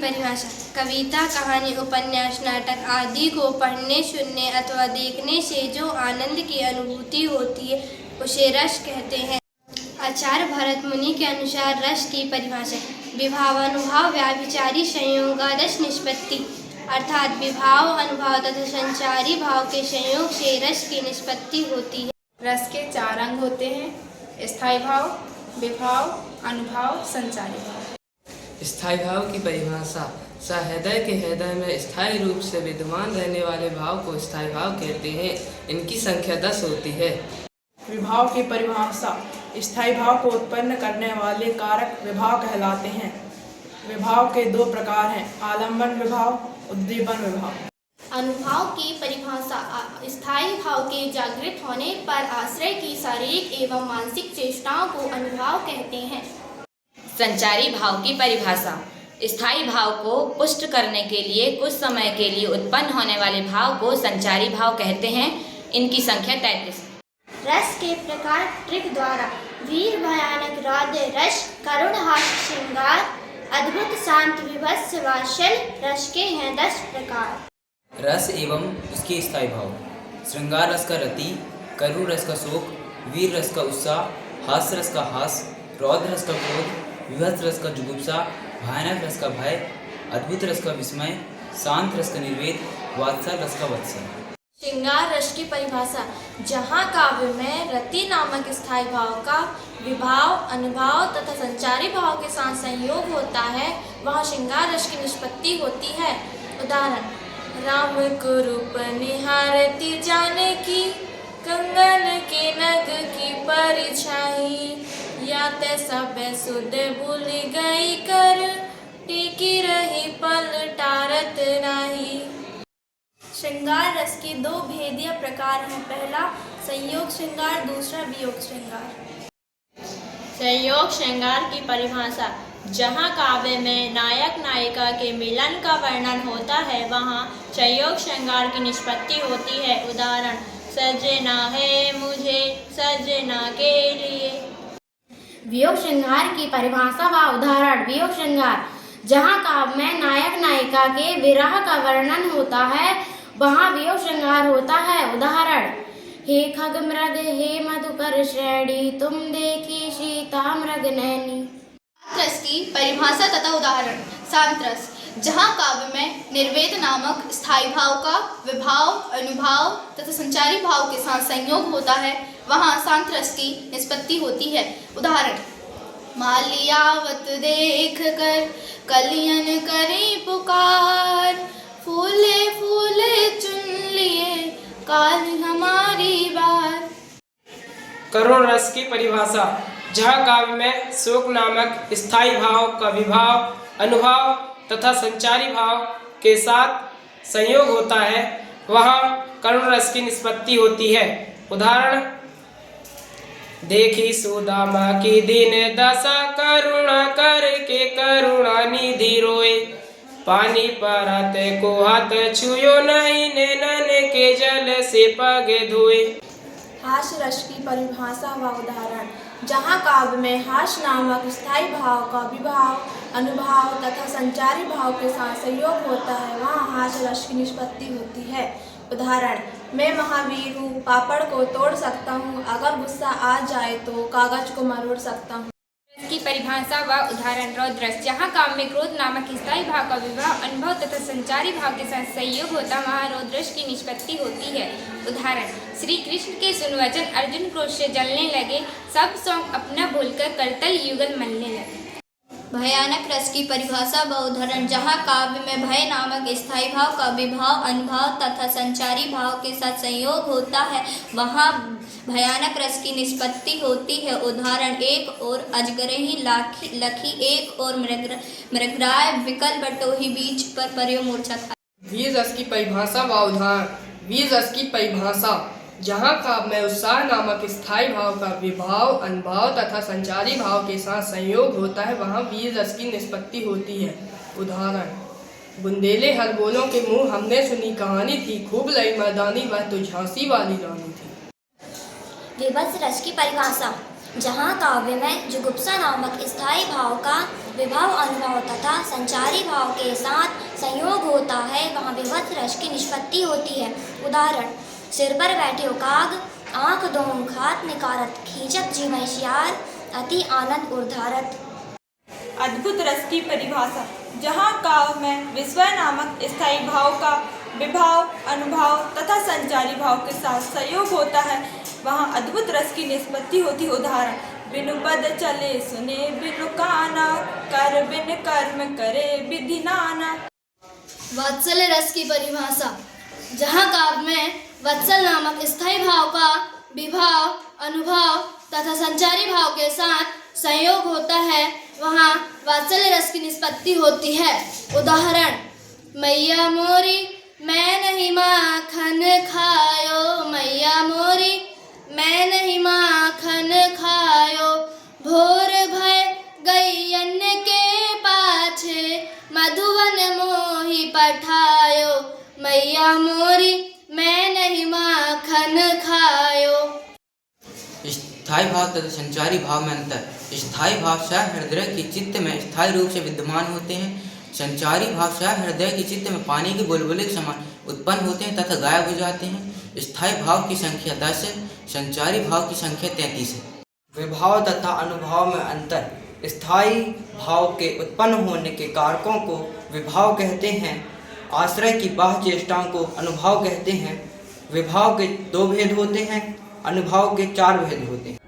परिभाषा कविता, कहानी, उपन्यास, नाटक आदि को पढ़ने, सुनने अथवा देखने से जो आनंद की अनुभूति होती है उसे रस कहते हैं। आचार्य भरत मुनि के अनुसार रस की परिभाषा विभावानुभाव व्याभिचारी संयोगादश निष्पत्ति अर्थात विभाव, अनुभाव तथा संचारी भाव के संयोग से रस की निष्पत्ति होती है। रस के 4 अंग होते हैं: स्थायी भाव, विभाव, अनुभाव, संचारी भाव। स्थायी भाव की परिभाषा सहृदय के हृदय में स्थायी रूप से विद्यमान रहने वाले भाव को स्थायी भाव कहते हैं। इनकी संख्या 10 होती है। विभाव की परिभाषा स्थायी भाव को उत्पन्न करने वाले कारक विभाव कहलाते हैं। विभाव के 2 प्रकार हैं: आलम्बन विभाव, उद्दीपन विभाव। अनुभाव की परिभाषा स्थायी भाव के जागृत होने पर आश्रय की शारीरिक एवं मानसिक चेष्टाओं को अनुभाव कहते हैं। संचारी भाव की परिभाषा स्थायी भाव को पुष्ट करने के लिए कुछ समय के लिए उत्पन्न होने वाले भाव को संचारी भाव कहते हैं। इनकी संख्या 33। रस के प्रकार ट्रिक द्वारा वीर, भयानक, रौद्र रस, करुण, हास्य, श्रृंगार, अद्भुत, शांत, विभत्स, वात्सल रस के हैं 10 प्रकार। रस एवं उसके स्थायी भाव: श्रृंगार रस का रति, करुण रस का शोक, वीर रस का उत्साह, हास्य रस का हास, रौद्र रस का क्रोध, विभत्स रस का जुगुप्सा, भयानक रस का भय, अद्भुत रस का विस्मय, शांत रस का निर्वेद, वात्सल रस का वत्सल। श्रृंगार रस की परिभाषा जहाँ काव्य में रति नामक स्थायी भाव का विभाव, अनुभाव तथा संचारी भाव के साथ संयोग होता है वहाँ श्रृंगार रस की निष्पत्ति होती है। उदाहरण: राम को रूप निहारती जानकी, कंगन के नग की परिछाई, या ते सब सुध भूल गई कर, टिकी रही पल टारत नाही। श्रृंगार रस के 2 भेदीय प्रकार हैं। पहला संयोग श्रृंगार, दूसरा वियोग श्रृंगार। संयोग श्रृंगार की परिभाषा जहाँ काव्य में नायक नायिका के मिलन का वर्णन होता है वहाँ संयोग श्रृंगार की निष्पत्ति होती है। उदाहरण: सजना है मुझे सजना के लिए। वियोग श्रृंगार की परिभाषा व उदाहरण: वियोग श्रृंगार जहाँ काव्य में नायक नायिका के विरह का वर्णन होता है वहाँ वियोग श्रृंगार होता है। उदाहरण: हे खग मृग, हे मधुकर श्रेणी, तुम देखी सीता मृग नैनी। रस की परिभाषा तथा उदाहरण: शांत रस जहाँ काव्य में निर्वेद नामक स्थायी भाव का विभाव, अनुभाव तथा संचारी भाव के साथ संयोग होता है वहाँ शांत रस की निष्पत्ति होती है। उदाहरण: मालियावत देख कर कलियन करी पुकार, फूले फूले चुन लिए काल हमारी बार। करुण रस की परिभाषा जहाँ काव्य में शोक नामक स्थायी भाव का विभाव, अनुभाव तथा संचारी भाव के साथ संयोग होता है वहाँ करुण रस की निष्पत्ति होती है। उदाहरण: देखी सुदामा की दीन दशा, करुणा करके करुणा निधि रोए, पानी परत को हाथ छुयो नहीं, नैनन के जल से पग धोए। हास्य रस की परिभाषा व उदाहरण: जहाँ काव्य में हास्य नामक स्थायी भाव का विभाव, अनुभाव तथा संचारी भाव के साथ संयोग होता है वहाँ हास्य रस की निष्पत्ति होती है। उदाहरण: मैं महावीर हूँ, पापड़ को तोड़ सकता हूँ, अगर गुस्सा आ जाए तो कागज को मरोड़ सकता हूँ। की परिभाषा व उदाहरण: रौद्र रस जहाँ काव्य में क्रोध नामक स्थायी भाव का विवाह, अनुभव तथा संचारी भाव के साथ संयोग होता वहाँ रौद्र रस की निष्पत्ति होती है। उदाहरण: श्री कृष्ण के सुनवचन अर्जुन क्रोध से जलने लगे, सब शौक अपना भूलकर करतल युगल मलने लगे। भयानक रस की परिभाषा व उदाहरण: जहाँ काव्य में भय नामक स्थायी भाव का विभाव, अनुभाव तथा संचारी भाव के साथ संयोग होता है वहाँ भयानक रस की निष्पत्ति होती है। उदाहरण: एक और अजगरही लखी, एक और मृगराय विकल बटोही, बीच पर पर्यो मूर्छा खाए। वीर रस की परिभाषा व उदाहरण: वीर रस की परिभाषा जहाँ काव्य में उत्साह नामक स्थायी भाव का विभाव, अनुभाव तथा संचारी भाव के साथ संयोग होता है वहाँ वीर रस की निष्पत्ति होती है। उदाहरण: बुंदेले हरबोलों के मुँह हमने सुनी कहानी थी, खूब लई मर्दानी वह तो झांसी वाली रानी थी। विभत्स रस की परिभाषा जहाँ काव्य में जुगुप्सा नामक स्थायी भाव का विभाव अनुभव तथा संचारी भाव के साथ संयोग होता है वहाँ विभत्स रस की निष्पत्ति होती है। उदाहरण, सिर पर बैठे काग, आँख दों खात निकारत, खींचत जीवन शियार, अति आनंद उर्धारत। अद्भुत रस की परिभाषा, जहाँ काव्य में विस्मय नामक स्थायी भाव का विभाव अनुभव तथा संचारी भाव के साथ संयोग होता है वहाँ अद्भुत रस की निष्पत्ति होती। उदाहरण, बिनु पद चले सुने बिनु काना, कर बिन कर्म करे विधि नाना। वात्सल्य रस की परिभाषा, जहाँ काव्य में वत्सल नामक स्थायी भाव का विभाव अनुभव तथा संचारी भाव के साथ संयोग होता है वहाँ वात्सल्य रस की निष्पत्ति होती है। उदाहरण, मैया मोरी मैं नहीं माखन खायो, मैया मोरी मैं नहीं माखन खायो, भोर भय गई अन्न के पाछे, मधुवन मोही पठायो, मैया मोरी मैं नहीं माखन खायो। स्थायी भाव तथा संचारी भाव में अंतर। स्थायी भाव शायद हृदय के चित्त में स्थायी रूप से विद्यमान होते हैं। संचारी भाव शायद हृदय के चित्त में पानी के बुलबुले के समान उत्पन्न होते हैं तथा गायब हो जाते हैं। स्थायी भाव की संख्या 10 है, संचारी भाव की संख्या 33 है। विभाव तथा अनुभव में अंतर। स्थायी भाव के उत्पन्न होने के कारकों को विभाव कहते हैं। आश्रय की बाह्य चेष्टाओं को अनुभव कहते हैं। विभाव के 2 भेद होते हैं, अनुभव के 4 भेद होते हैं।